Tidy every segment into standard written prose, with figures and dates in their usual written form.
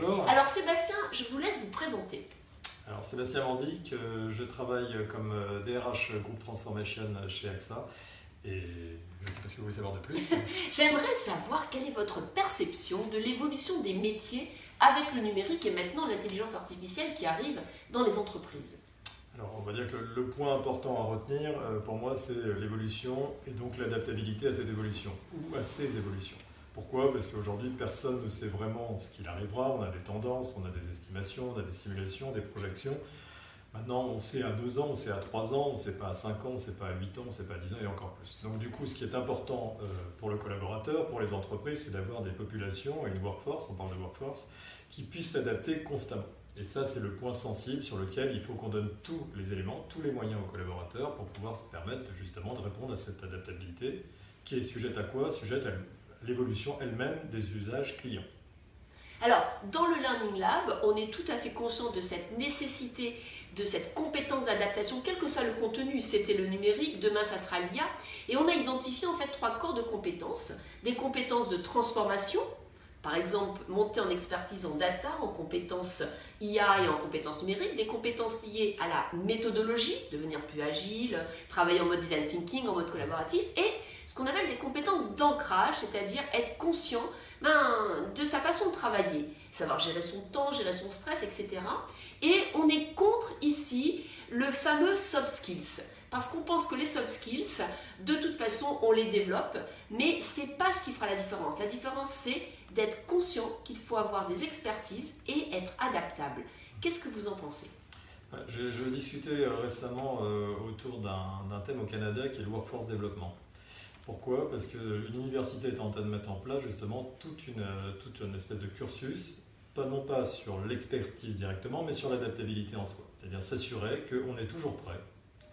Bonjour. Alors Sébastien, je vous laisse vous présenter. Alors Sébastien Mandic, je travaille comme DRH Group Transformation chez AXA et je ne sais pas ce que vous voulez savoir de plus. J'aimerais savoir quelle est votre perception de l'évolution des métiers avec le numérique et maintenant l'intelligence artificielle qui arrive dans les entreprises. Alors on va dire que le point important à retenir pour moi c'est l'évolution et donc l'adaptabilité à cette évolution ou à ces évolutions. Pourquoi? Parce qu'aujourd'hui personne ne sait vraiment ce qu'il arrivera, on a des tendances, on a des estimations, on a des simulations, des projections. Maintenant on sait à 2 ans, on sait à 3 ans, on ne sait pas à 5 ans, on ne sait pas à 8 ans, on ne sait pas à 10 ans et encore plus. Donc du coup ce qui est important pour le collaborateur, pour les entreprises, c'est d'avoir des populations et une workforce, on parle de workforce, qui puissent s'adapter constamment. Et ça, c'est le point sensible sur lequel il faut qu'on donne tous les éléments, tous les moyens aux collaborateurs pour pouvoir se permettre justement de répondre à cette adaptabilité qui est sujette à quoi? Sujette à l'évolution elle-même des usages clients. Alors, dans le Learning Lab, on est tout à fait conscient de cette nécessité, de cette compétence d'adaptation, quel que soit le contenu. C'était le numérique, demain ça sera l'IA. Et on a identifié en fait 3 corps de compétences. Des compétences de transformation, par exemple, monter en expertise en data, en compétences IA et en compétences numériques, des compétences liées à la méthodologie, devenir plus agile, travailler en mode design thinking, en mode collaboratif, et ce qu'on appelle des compétences d'ancrage, c'est-à-dire être conscient de sa façon de travailler, savoir gérer son temps, gérer son stress, etc. Et on est contre ici le fameux soft skills. Parce qu'on pense que les soft skills, de toute façon, on les développe, mais c'est pas ce qui fera la différence. La différence, c'est d'être conscient qu'il faut avoir des expertises et être adaptable. Qu'est-ce que vous en pensez? Je discutais récemment autour d'un thème au Canada qui est le workforce développement. Pourquoi? Parce que l'université est en train de mettre en place justement toute une espèce de cursus, non pas sur l'expertise directement, mais sur l'adaptabilité en soi. C'est-à-dire s'assurer qu'on est toujours prêt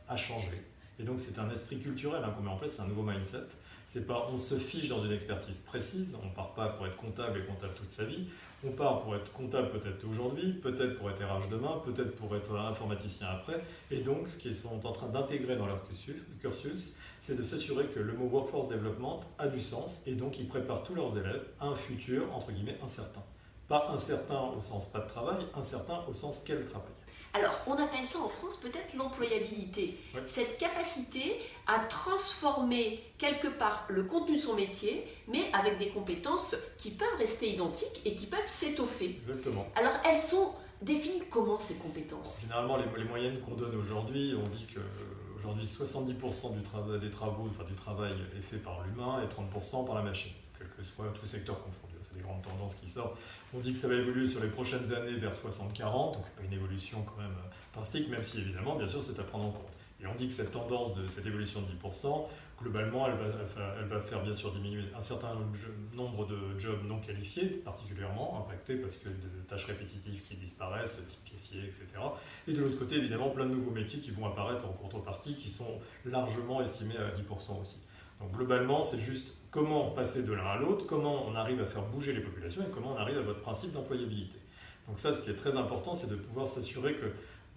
à changer. Et donc c'est un esprit culturel qu'on met en place, c'est un nouveau mindset. C'est pas on se fiche dans une expertise précise, on part pas pour être comptable et comptable toute sa vie, on part pour être comptable peut-être aujourd'hui, peut-être pour être RH demain, peut-être pour être informaticien après. Et donc ce qu'ils sont en train d'intégrer dans leur cursus, c'est de s'assurer que le mot workforce development a du sens et donc ils préparent tous leurs élèves à un futur entre guillemets incertain. Pas incertain au sens pas de travail, incertain au sens quel travail. Alors, on appelle ça en France peut-être l'employabilité. Ouais. Cette capacité à transformer quelque part le contenu de son métier, mais avec des compétences qui peuvent rester identiques et qui peuvent s'étoffer. Exactement. Alors, elles sont définies comment ces compétences? Généralement, les moyennes qu'on donne aujourd'hui, on dit que aujourd'hui 70% du travail est fait par l'humain et 30% par la machine, quel que soit tout secteur confondu. C'est des grandes tendances qui sortent. On dit que ça va évoluer sur les prochaines années vers 60-40, donc c'est pas une évolution quand même drastique, même si évidemment, bien sûr, c'est à prendre en compte. Et on dit que cette tendance de cette évolution de 10%, globalement, elle va faire bien sûr diminuer un certain nombre de jobs non qualifiés, particulièrement impactés parce que de tâches répétitives qui disparaissent, type caissier, etc. Et de l'autre côté, évidemment, plein de nouveaux métiers qui vont apparaître en contrepartie, qui sont largement estimés à 10% aussi. Donc globalement, c'est juste comment passer de l'un à l'autre, comment on arrive à faire bouger les populations et comment on arrive à votre principe d'employabilité. Donc ça, ce qui est très important, c'est de pouvoir s'assurer que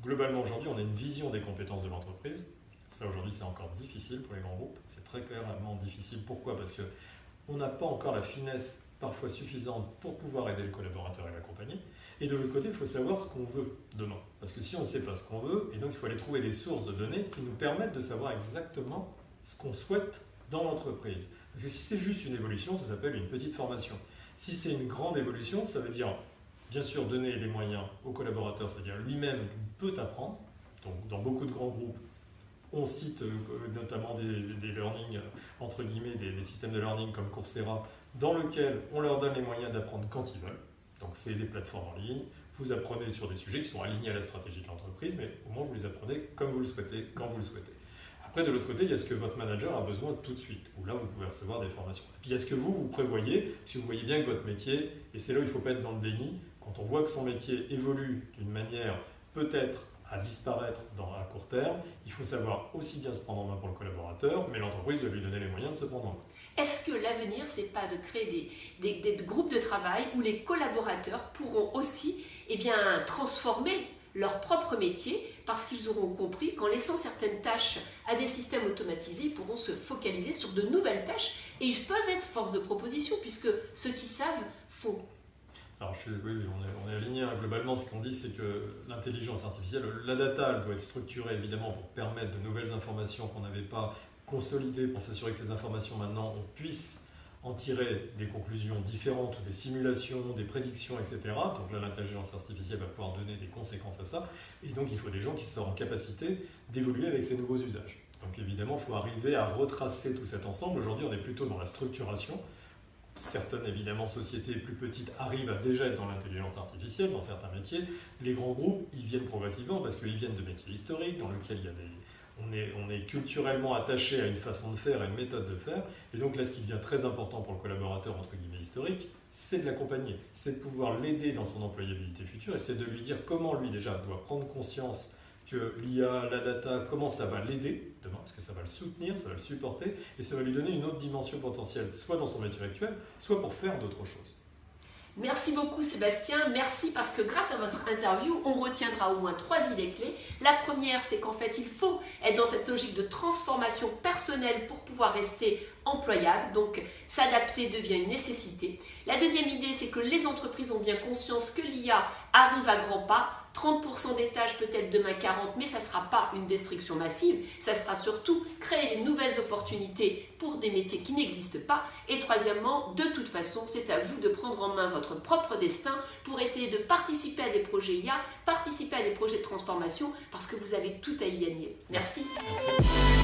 globalement aujourd'hui, on a une vision des compétences de l'entreprise. Ça aujourd'hui, c'est encore difficile pour les grands groupes. C'est très clairement difficile. Pourquoi? Parce qu'on n'a pas encore la finesse parfois suffisante pour pouvoir aider le collaborateur et l'accompagner. Et de l'autre côté, il faut savoir ce qu'on veut demain. Parce que si on ne sait pas ce qu'on veut, et donc il faut aller trouver des sources de données qui nous permettent de savoir exactement ce qu'on souhaite dans l'entreprise. Parce que si c'est juste une évolution, ça s'appelle une petite formation. Si c'est une grande évolution, ça veut dire, bien sûr, donner les moyens au collaborateur, c'est-à-dire lui-même peut apprendre. Donc, dans beaucoup de grands groupes, on cite notamment des learning, entre guillemets, des systèmes de learning comme Coursera, dans lesquels on leur donne les moyens d'apprendre quand ils veulent. Donc, c'est des plateformes en ligne. Vous apprenez sur des sujets qui sont alignés à la stratégie de l'entreprise, mais au moins vous les apprenez comme vous le souhaitez, quand vous le souhaitez. Après, de l'autre côté, il y a ce que votre manager a besoin tout de suite, où là, vous pouvez recevoir des formations. Et puis, il y a ce que vous prévoyez, si vous voyez bien que votre métier, et c'est là où il ne faut pas être dans le déni, quand on voit que son métier évolue d'une manière peut-être à disparaître à court terme, il faut savoir aussi bien se prendre en main pour le collaborateur, mais l'entreprise doit lui donner les moyens de se prendre en main. Est-ce que l'avenir, c'est pas de créer des groupes de travail où les collaborateurs pourront aussi transformer leur propre métier parce qu'ils auront compris qu'en laissant certaines tâches à des systèmes automatisés, ils pourront se focaliser sur de nouvelles tâches et ils peuvent être force de proposition puisque ceux qui savent font. Alors, oui, on est aligné. Hein. Globalement, ce qu'on dit, c'est que l'intelligence artificielle, la data, elle doit être structurée évidemment pour permettre de nouvelles informations qu'on n'avait pas consolidées, pour s'assurer que ces informations maintenant, on puisse en tirer des conclusions différentes ou des simulations, des prédictions, etc. Donc là, l'intelligence artificielle va pouvoir donner des conséquences à ça. Et donc, il faut des gens qui sont en capacité d'évoluer avec ces nouveaux usages. Donc évidemment, il faut arriver à retracer tout cet ensemble. Aujourd'hui, on est plutôt dans la structuration. Certaines, évidemment, sociétés plus petites arrivent à déjà être dans l'intelligence artificielle, dans certains métiers. Les grands groupes, ils viennent progressivement parce qu'ils viennent de métiers historiques dans lesquels il y a on est culturellement attaché à une façon de faire, à une méthode de faire. Et donc là, ce qui devient très important pour le collaborateur, entre guillemets, historique, c'est de l'accompagner. C'est de pouvoir l'aider dans son employabilité future et c'est de lui dire comment lui, déjà, doit prendre conscience que l'IA, la data, comment ça va l'aider demain, parce que ça va le soutenir, ça va le supporter, et ça va lui donner une autre dimension potentielle, soit dans son métier actuel, soit pour faire d'autres choses. Merci beaucoup Sébastien, merci parce que grâce à votre interview, on retiendra au moins 3 idées clés. La première, c'est qu'en fait, il faut être dans cette logique de transformation personnelle pour pouvoir rester employable, donc s'adapter devient une nécessité. La deuxième idée, c'est que les entreprises ont bien conscience que l'IA arrive à grands pas, 30% des tâches, peut-être demain 40%, mais ça ne sera pas une destruction massive, ça sera surtout créer de nouvelles opportunités pour des métiers qui n'existent pas. Et troisièmement, de toute façon, c'est à vous de prendre en main votre propre destin pour essayer de participer à des projets IA, participer à des projets de transformation, parce que vous avez tout à y gagner. Merci. Merci.